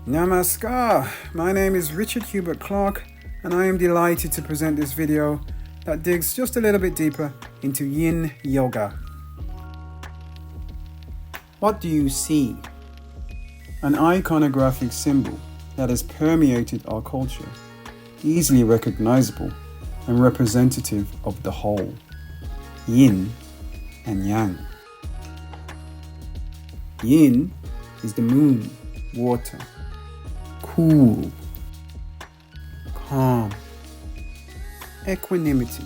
Namaskar, my name is Richard Hubert Clark and I am delighted to present this video that digs just a little bit deeper into Yin Yoga. What do you see? An iconographic symbol that has permeated our culture, easily recognizable and representative of the whole, Yin and Yang. Yin is the moon, water, cool, calm, equanimity.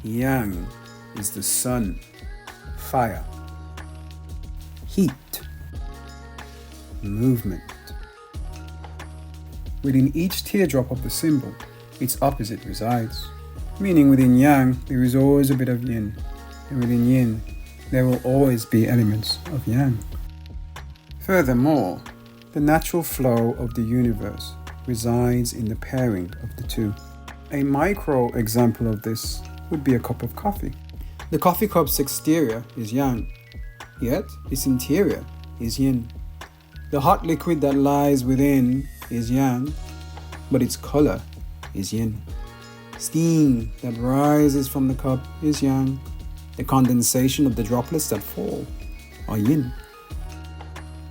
Yang is the sun, fire, heat, movement. Within each teardrop of the symbol, its opposite resides, meaning within Yang there is always a bit of Yin, and within Yin there will always be elements of Yang. Furthermore, the natural flow of the universe resides in the pairing of the two. A micro example of this would be a cup of coffee. The coffee cup's exterior is Yang, yet its interior is Yin. The hot liquid that lies within is Yang, but its color is Yin. Steam that rises from the cup is Yang. The condensation of the droplets that fall are Yin.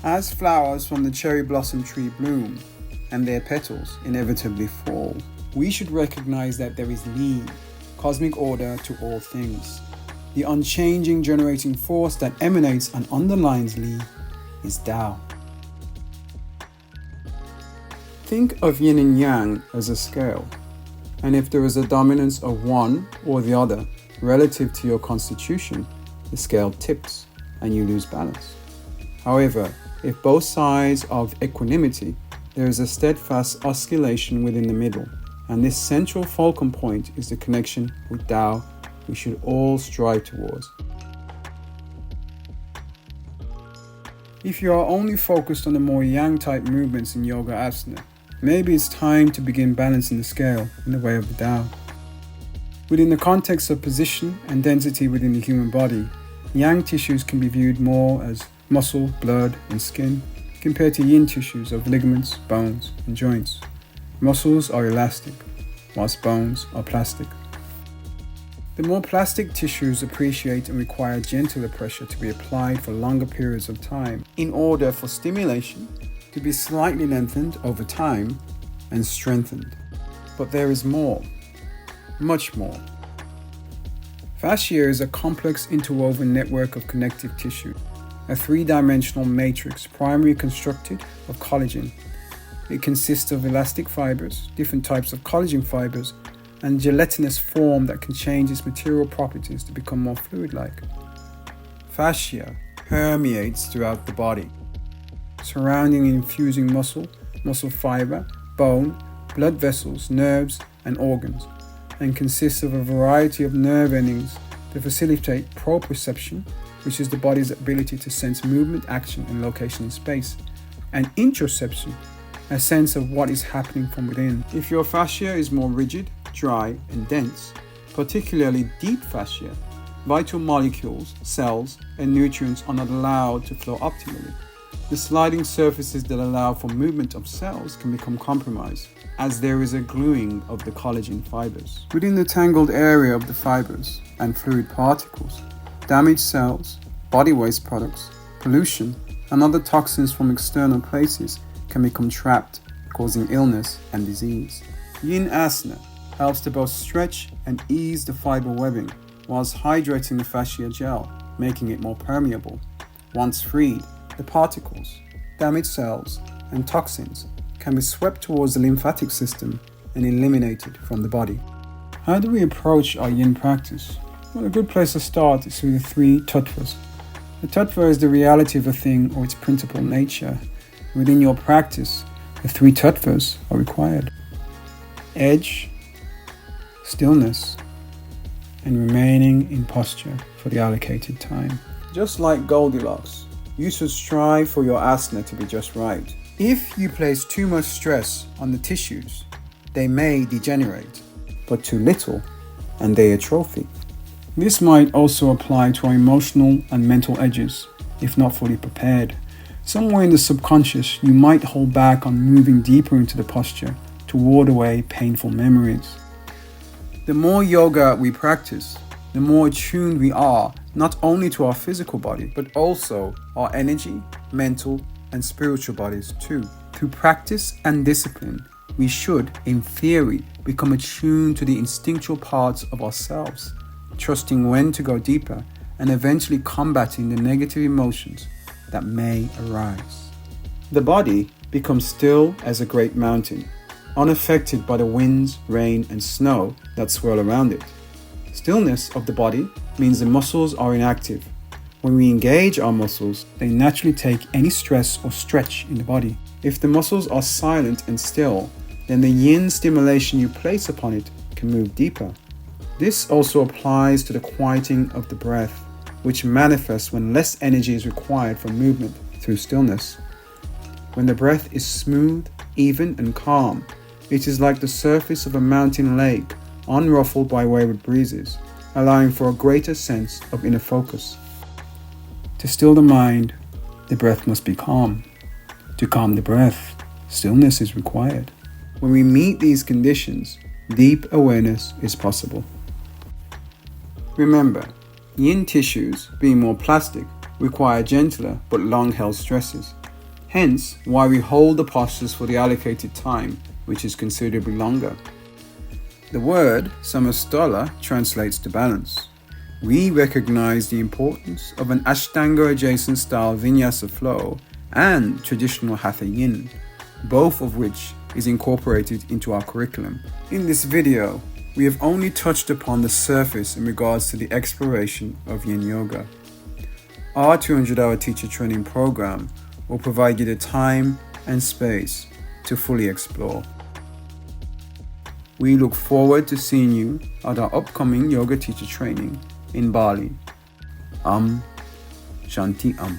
As flowers from the cherry blossom tree bloom and their petals inevitably fall, we should recognize that there is Li, cosmic order to all things. The unchanging generating force that emanates and underlines Li is Tao. Think of Yin and Yang as a scale, and if there is a dominance of one or the other relative to your constitution, the scale tips and you lose balance. However, if both sides are of equanimity, there is a steadfast oscillation within the middle, and this central fulcrum point is the connection with Tao we should all strive towards. If you are only focused on the more Yang type movements in Yoga Asana, maybe it's time to begin balancing the scale in the way of the Tao. Within the context of position and density within the human body, Yang tissues can be viewed more as muscle, blood, and skin, compared to Yin tissues of ligaments, bones, and joints. Muscles are elastic, whilst bones are plastic. The more plastic tissues appreciate and require gentler pressure to be applied for longer periods of time in order for stimulation to be slightly lengthened over time and strengthened. But there is more, much more. Fascia is a complex interwoven network of connective tissue, a three-dimensional matrix primarily constructed of collagen. It consists of elastic fibers, different types of collagen fibers, and gelatinous form that can change its material properties to become more fluid-like. Fascia permeates throughout the body, surrounding and infusing muscle fiber, bone, blood vessels, nerves, and organs, and consists of a variety of nerve endings to facilitate proprioception, which is the body's ability to sense movement, action, and location in space, and interoception, a sense of what is happening from within. If your fascia is more rigid, dry, and dense, particularly deep fascia, vital molecules, cells, and nutrients are not allowed to flow optimally. The sliding surfaces that allow for movement of cells can become compromised, as there is a gluing of the collagen fibers. Within the tangled area of the fibers and fluid particles, damaged cells, body waste products, pollution, and other toxins from external places can become trapped, causing illness and disease. Yin Asana helps to both stretch and ease the fiber webbing, whilst hydrating the fascia gel, making it more permeable. Once freed, the particles, damaged cells, and toxins can be swept towards the lymphatic system and eliminated from the body. How do we approach our Yin practice? Well, a good place to start is through the three tattvas. The tattva is the reality of a thing or its principal nature. Within your practice, the three tattvas are required: edge, stillness, and remaining in posture for the allocated time. Just like Goldilocks, you should strive for your asana to be just right. If you place too much stress on the tissues, they may degenerate, but too little, and they atrophy. This might also apply to our emotional and mental edges, if not fully prepared. Somewhere in the subconscious, you might hold back on moving deeper into the posture to ward away painful memories. The more yoga we practice, the more attuned we are not only to our physical body, but also our energy, mental, and spiritual bodies too. Through practice and discipline, we should, in theory, become attuned to the instinctual parts of ourselves, trusting when to go deeper and eventually combating the negative emotions that may arise. The body becomes still as a great mountain, unaffected by the winds, rain, and snow that swirl around it. Stillness of the body means the muscles are inactive. When we engage our muscles, they naturally take any stress or stretch in the body. If the muscles are silent and still, then the yin stimulation you place upon it can move deeper. This also applies to the quieting of the breath, which manifests when less energy is required for movement through stillness. When the breath is smooth, even, and calm, it is like the surface of a mountain lake, unruffled by wayward breezes, allowing for a greater sense of inner focus. To still the mind, the breath must be calm. To calm the breath, stillness is required. When we meet these conditions, deep awareness is possible. Remember, yin tissues, being more plastic, require gentler but long-held stresses. Hence, why we hold the postures for the allocated time, which is considerably longer. The word samasthala translates to balance. We recognize the importance of an Ashtanga adjacent style vinyasa flow and traditional Hatha Yin, both of which is incorporated into our curriculum. In this video, we have only touched upon the surface in regards to the exploration of Yin Yoga. Our 200-hour teacher training program will provide you the time and space to fully explore. We look forward to seeing you at our upcoming yoga teacher training in Bali. Shanti Am.